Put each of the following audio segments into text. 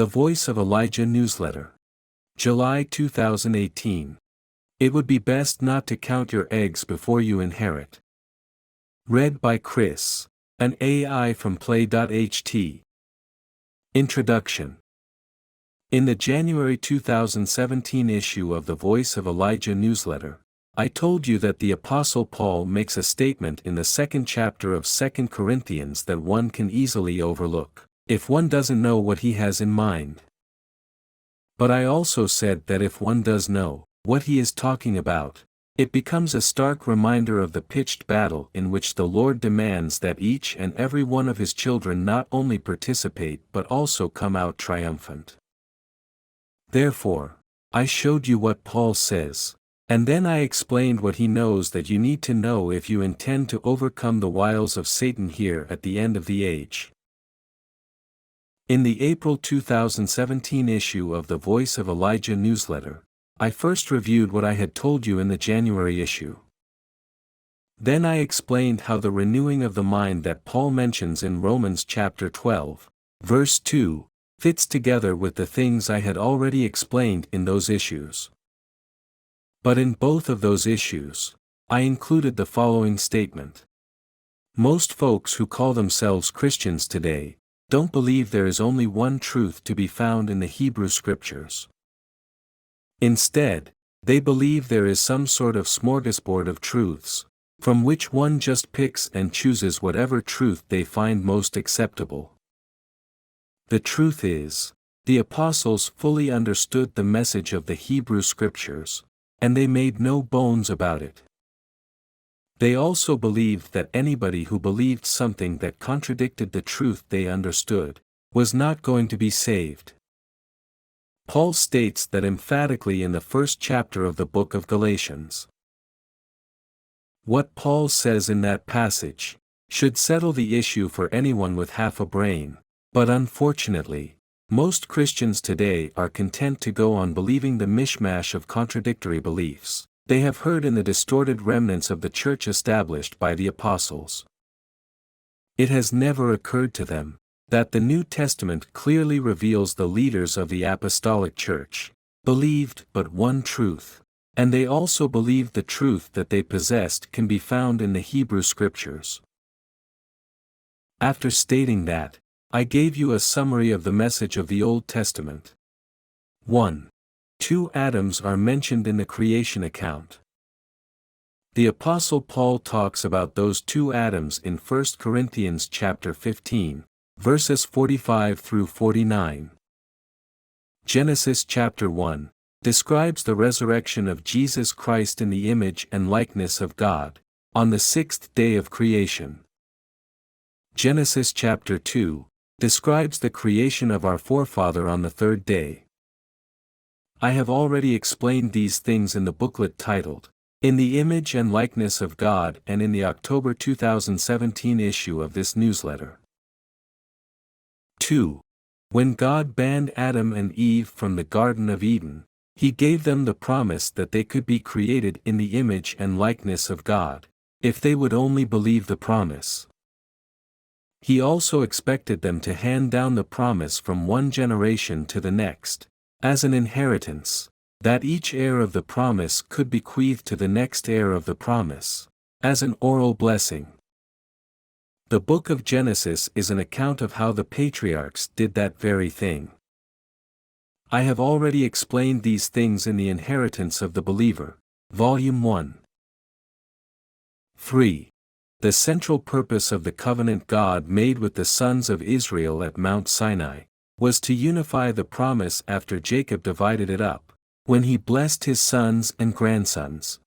The Voice of Elijah newsletter. July 2018. It would be best not to count your eggs before you inherit. Read by Chris, an AI from Play.ht. Introduction. In the January 2017 issue of the Voice of Elijah newsletter, I told you that the Apostle Paul makes a statement in the second chapter of 2 Corinthians that one can easily overlook, if one doesn't know what he has in mind. But I also said that if one does know what he is talking about, it becomes a stark reminder of the pitched battle in which the Lord demands that each and every one of his children not only participate but also come out triumphant. Therefore, I showed you what Paul says, and then I explained what he knows that you need to know if you intend to overcome the wiles of Satan here at the end of the age. In the April 2017 issue of the Voice of Elijah newsletter, I first reviewed what I had told you in the January issue. Then I explained how the renewing of the mind that Paul mentions in Romans chapter 12, verse 2, fits together with the things I had already explained in those issues. But in both of those issues, I included the following statement. Most folks who call themselves Christians today don't believe there is only one truth to be found in the Hebrew Scriptures. Instead, they believe there is some sort of smorgasbord of truths, from which one just picks and chooses whatever truth they find most acceptable. The truth is, the apostles fully understood the message of the Hebrew Scriptures, and they made no bones about it. They also believed that anybody who believed something that contradicted the truth they understood was not going to be saved. Paul states that emphatically in the first chapter of the book of Galatians. What Paul says in that passage should settle the issue for anyone with half a brain, but unfortunately, most Christians today are content to go on believing the mishmash of contradictory beliefs they have heard in the distorted remnants of the church established by the apostles. It has never occurred to them that the New Testament clearly reveals the leaders of the apostolic church believed but one truth, and they also believed the truth that they possessed can be found in the Hebrew Scriptures. After stating that, I gave you a summary of the message of the Old Testament. 1. 2 Adams are mentioned in the creation account. The Apostle Paul talks about those 2 Adams in 1 Corinthians chapter 15, verses 45 through 49. Genesis chapter 1 describes the resurrection of Jesus Christ in the image and likeness of God, on the 6th day of creation. Genesis chapter 2 describes the creation of our forefather on the 3rd day. I have already explained these things in the booklet titled, In the Image and Likeness of God, and in the October 2017 issue of this newsletter. 2. When God banned Adam and Eve from the Garden of Eden, He gave them the promise that they could be created in the image and likeness of God, if they would only believe the promise. He also expected them to hand down the promise from one generation to the next, as an inheritance, that each heir of the promise could bequeath to the next heir of the promise, as an oral blessing. The book of Genesis is an account of how the patriarchs did that very thing. I have already explained these things in The Inheritance of the Believer, Volume 1. 3. The central purpose of the covenant God made with the sons of Israel at Mount Sinai was to unify the promise after Jacob divided it up, when he blessed his sons and grandsons.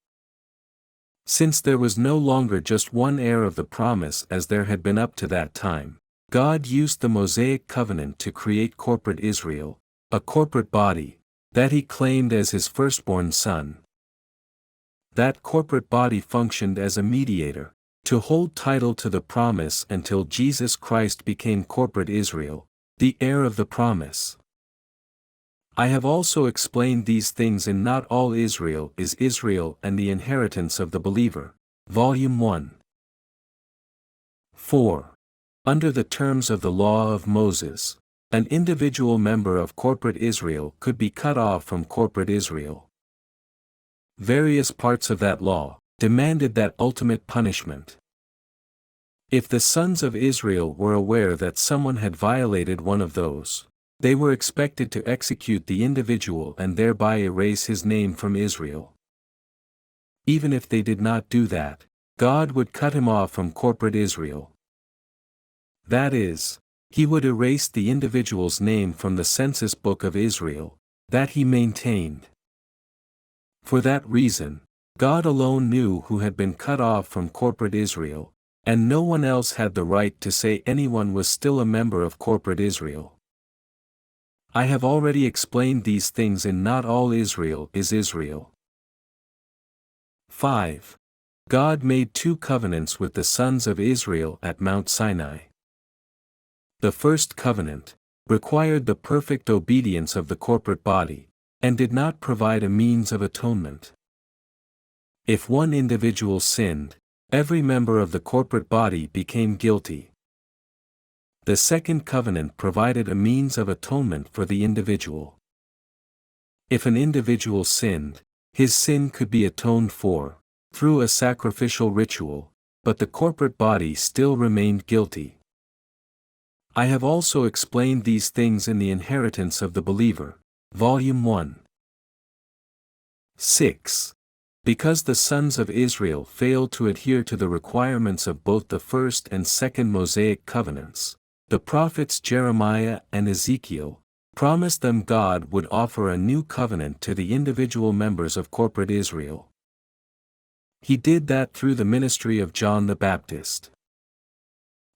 Since there was no longer just one heir of the promise as there had been up to that time, God used the Mosaic covenant to create corporate Israel, a corporate body, that he claimed as his firstborn son. That corporate body functioned as a mediator, to hold title to the promise until Jesus Christ became corporate Israel, the heir of the promise. I have also explained these things in Not All Israel is Israel and the Inheritance of the Believer, Volume 1. 4. Under the terms of the law of Moses, An individual member of corporate Israel could be cut off from corporate Israel. Various parts of that law demanded that ultimate punishment. If the sons of Israel were aware that someone had violated one of those, they were expected to execute the individual and thereby erase his name from Israel. Even if they did not do that, God would cut him off from corporate Israel. That is, he would erase the individual's name from the census book of Israel that he maintained. For that reason, God alone knew who had been cut off from corporate Israel, and no one else had the right to say anyone was still a member of corporate Israel. I have already explained these things in Not All Israel is Israel. 5. God made 2 covenants with the sons of Israel at Mount Sinai. The first covenant required the perfect obedience of the corporate body, and did not provide a means of atonement. If one individual sinned, every member of the corporate body became guilty. The second covenant provided a means of atonement for the individual. If an individual sinned, his sin could be atoned for through a sacrificial ritual, but the corporate body still remained guilty. I have also explained these things in The Inheritance of the Believer, Volume 1. 6. Because the sons of Israel failed to adhere to the requirements of both the first and second Mosaic covenants, the prophets Jeremiah and Ezekiel promised them God would offer a new covenant to the individual members of corporate Israel. He did that through the ministry of John the Baptist.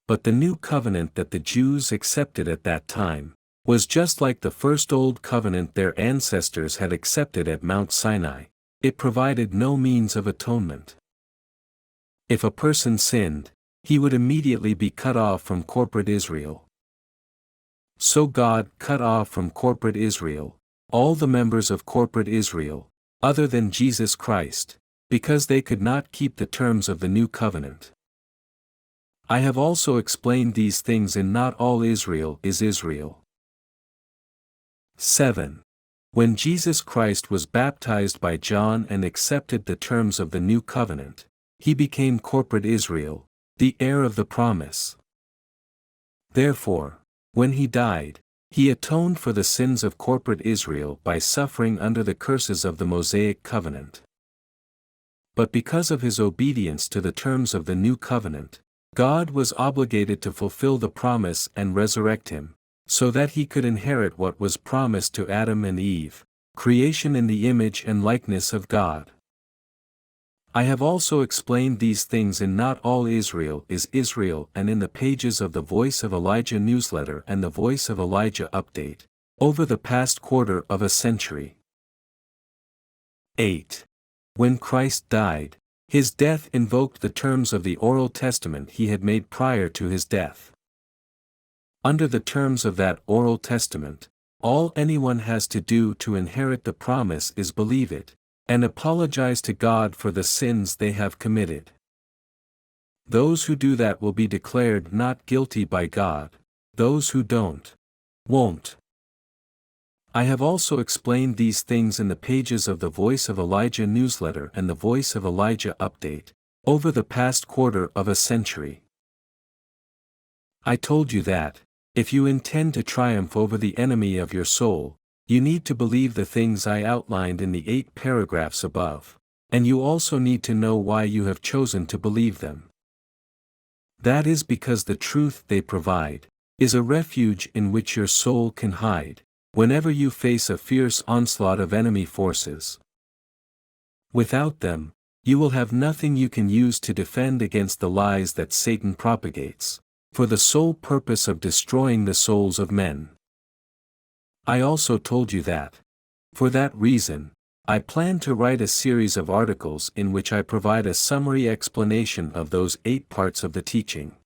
But the new covenant that the Jews accepted at that time was just like the first old covenant their ancestors had accepted at Mount Sinai. It provided no means of atonement. If a person sinned, he would immediately be cut off from corporate Israel. So God cut off from corporate Israel all the members of corporate Israel, other than Jesus Christ, because they could not keep the terms of the new covenant. I have also explained these things in Not All Israel is Israel. 7. When Jesus Christ was baptized by John and accepted the terms of the new covenant, he became corporate Israel, the heir of the promise. Therefore, when he died, he atoned for the sins of corporate Israel by suffering under the curses of the Mosaic covenant. But because of his obedience to the terms of the new covenant, God was obligated to fulfill the promise and resurrect him, so that he could inherit what was promised to Adam and Eve, creation in the image and likeness of God. I have also explained these things in Not All Israel is Israel and in the pages of the Voice of Elijah newsletter and the Voice of Elijah update, over the past quarter of a century. 8. When Christ died, his death invoked the terms of the oral testament he had made prior to his death. Under the terms of that oral testament, all anyone has to do to inherit the promise is believe it, and apologize to God for the sins they have committed. Those who do that will be declared not guilty by God, those who don't, won't. I have also explained these things in the pages of the Voice of Elijah newsletter and the Voice of Elijah update, over the past quarter of a century. I told you that, if you intend to triumph over the enemy of your soul, you need to believe the things I outlined in the 8 paragraphs above, and you also need to know why you have chosen to believe them. That is because the truth they provide is a refuge in which your soul can hide, whenever you face a fierce onslaught of enemy forces. Without them, you will have nothing you can use to defend against the lies that Satan propagates, for the sole purpose of destroying the souls of men. I also told you that, for that reason, I plan to write a series of articles in which I provide a summary explanation of those 8 parts of the teaching.